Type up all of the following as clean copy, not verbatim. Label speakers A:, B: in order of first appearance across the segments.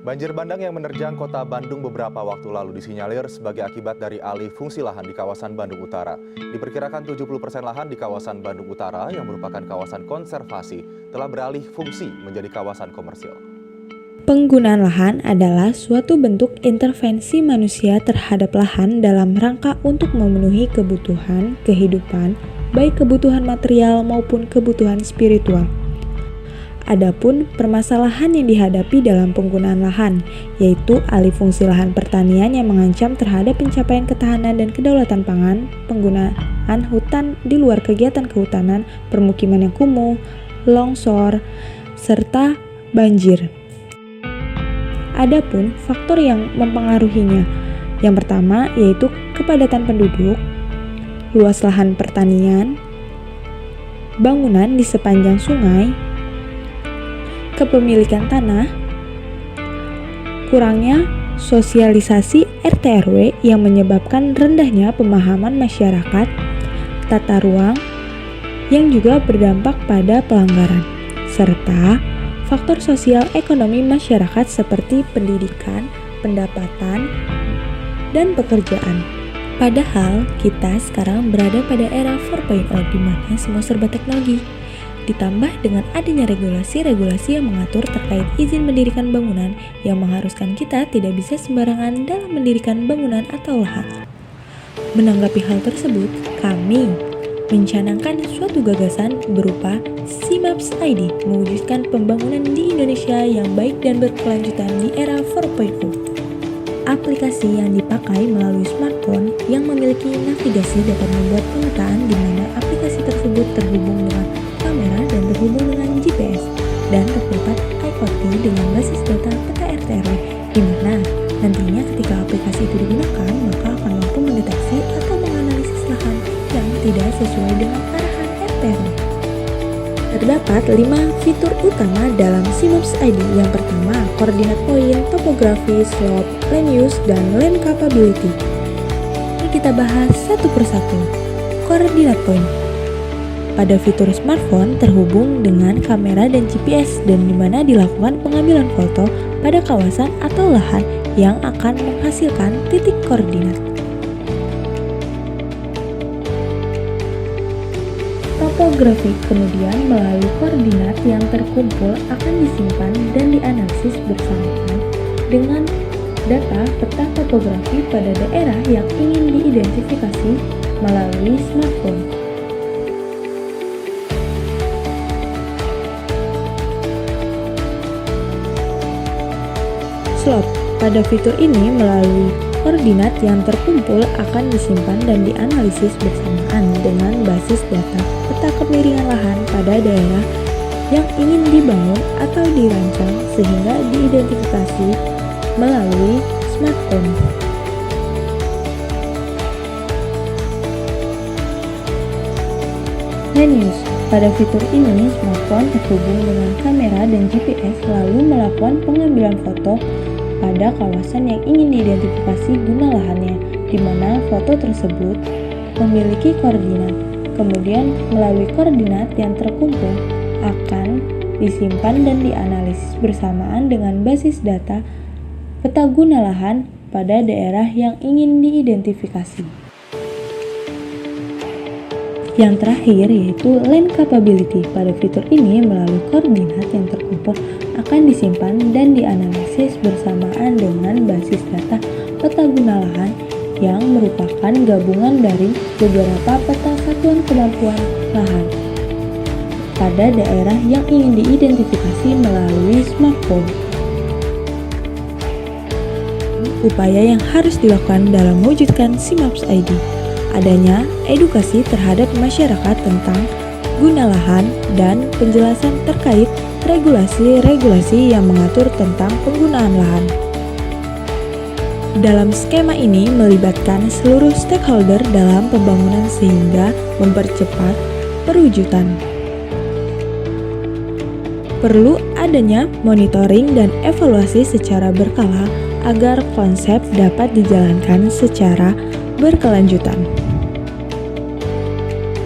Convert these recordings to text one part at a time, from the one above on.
A: Banjir bandang yang menerjang kota Bandung beberapa waktu lalu disinyalir sebagai akibat dari alih fungsi lahan di kawasan Bandung Utara. Diperkirakan 70% lahan di kawasan Bandung Utara yang merupakan kawasan konservasi telah beralih fungsi menjadi kawasan komersil.
B: Penggunaan lahan adalah suatu bentuk intervensi manusia terhadap lahan dalam rangka untuk memenuhi kebutuhan kehidupan, baik kebutuhan material maupun kebutuhan spiritual. Adapun permasalahan yang dihadapi dalam penggunaan lahan, yaitu alih fungsi lahan pertanian yang mengancam terhadap pencapaian ketahanan dan kedaulatan pangan, penggunaan hutan di luar kegiatan kehutanan, permukiman yang kumuh, longsor, serta banjir. Adapun faktor yang mempengaruhinya, yang pertama yaitu kepadatan penduduk, luas lahan pertanian, bangunan di sepanjang sungai, kepemilikan tanah, kurangnya sosialisasi RT/RW yang menyebabkan rendahnya pemahaman masyarakat, tata ruang yang juga berdampak pada pelanggaran, serta faktor sosial ekonomi masyarakat seperti pendidikan, pendapatan, dan pekerjaan. Padahal kita sekarang berada pada era 4.0 di mana semua serba teknologi. Ditambah dengan adanya regulasi-regulasi yang mengatur terkait izin mendirikan bangunan yang mengharuskan kita tidak bisa sembarangan dalam mendirikan bangunan atau lahan. Menanggapi hal tersebut, kami mencanangkan suatu gagasan berupa SIMAPS ID mewujudkan pembangunan di Indonesia yang baik dan berkelanjutan di era 4.0. Aplikasi yang dipakai melalui smartphone yang memiliki navigasi dapat membuat pemetaan di mana aplikasi tersebut terhubung dengan kamera dan terhubung dengan GPS dan terdapat IoT dengan basis data peta RT/RW di mana nantinya ketika aplikasi itu digunakan maka akan mampu mendeteksi atau menganalisis lahan yang tidak sesuai dengan arahan RT/RW. Terdapat 5 fitur utama dalam SIMAPS ID. Yang pertama, koordinat poin, topografi, slope, land use, dan land capability. Ini kita bahas satu persatu. Koordinat poin. Pada fitur smartphone terhubung dengan kamera dan GPS dan di mana dilakukan pengambilan foto pada kawasan atau lahan yang akan menghasilkan titik koordinat. Topografi kemudian melalui koordinat yang terkumpul akan disimpan dan dianalisis bersamaan dengan data peta topografi pada daerah yang ingin diidentifikasi melalui smartphone. Slope. Pada fitur ini melalui koordinat yang terkumpul akan disimpan dan dianalisis bersamaan dengan basis data peta kemiringan lahan pada daerah yang ingin dibangun atau dirancang sehingga diidentifikasi melalui smartphone. Land use. Pada fitur ini, smartphone terhubung dengan kamera dan GPS lalu melakukan pengambilan foto pada kawasan yang ingin diidentifikasi guna lahannya, di mana foto tersebut memiliki koordinat. Kemudian, melalui koordinat yang terkumpul akan disimpan dan dianalisis bersamaan dengan basis data peta guna lahan pada daerah yang ingin diidentifikasi. Yang terakhir yaitu land capability. Pada fitur ini melalui koordinat yang terkumpul akan disimpan dan dianalisis bersamaan dengan basis data peta guna lahan yang merupakan gabungan dari beberapa peta satuan kemampuan lahan pada daerah yang ingin diidentifikasi melalui smartphone. Upaya yang harus dilakukan dalam mewujudkan SIMAPS ID. Adanya edukasi terhadap masyarakat tentang guna lahan dan penjelasan terkait regulasi-regulasi yang mengatur tentang penggunaan lahan. Dalam skema ini melibatkan seluruh stakeholder dalam pembangunan sehingga mempercepat perwujudan. Perlu adanya monitoring dan evaluasi secara berkala agar konsep dapat dijalankan secara berkelanjutan.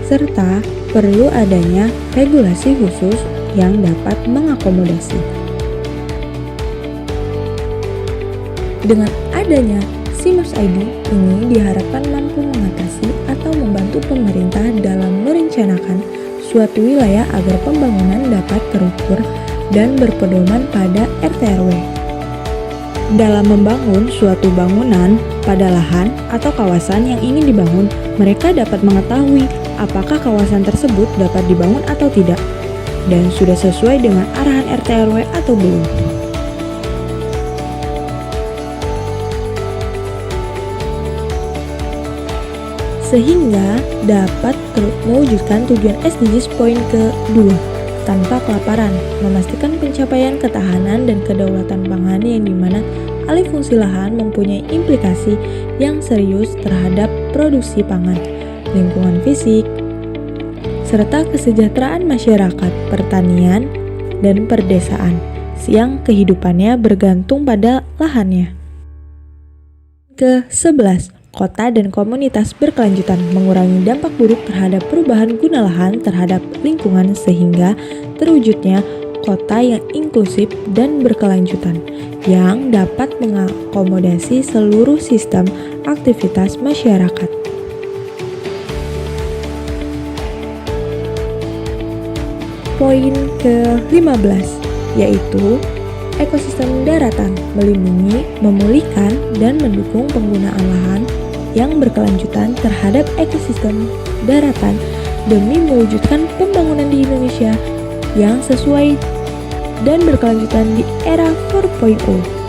B: Serta perlu adanya regulasi khusus yang dapat mengakomodasi. Dengan adanya SIMAS ID ini diharapkan mampu mengatasi atau membantu pemerintah dalam merencanakan suatu wilayah agar pembangunan dapat terukur dan berpedoman pada RT/RW. Dalam membangun suatu bangunan pada lahan atau kawasan yang ingin dibangun, mereka dapat mengetahui apakah kawasan tersebut dapat dibangun atau tidak, dan sudah sesuai dengan arahan RT/RW atau belum. Sehingga dapat mewujudkan tujuan SDGs poin ke-2, tanpa kelaparan, memastikan pencapaian ketahanan dan kedaulatan pangan yang dimana alih fungsi lahan mempunyai implikasi yang serius terhadap produksi pangan, lingkungan fisik, serta kesejahteraan masyarakat, pertanian, dan perdesaan, yang kehidupannya bergantung pada lahannya. Ke-11, kota dan komunitas berkelanjutan mengurangi dampak buruk terhadap perubahan guna lahan terhadap lingkungan sehingga terwujudnya kota yang inklusif dan berkelanjutan yang dapat mengakomodasi seluruh sistem aktivitas masyarakat. Poin ke-15 yaitu ekosistem daratan, melindungi, memulihkan, dan mendukung penggunaan lahan yang berkelanjutan terhadap ekosistem daratan demi mewujudkan pembangunan di Indonesia yang sesuai dan berkelanjutan di era 4.0.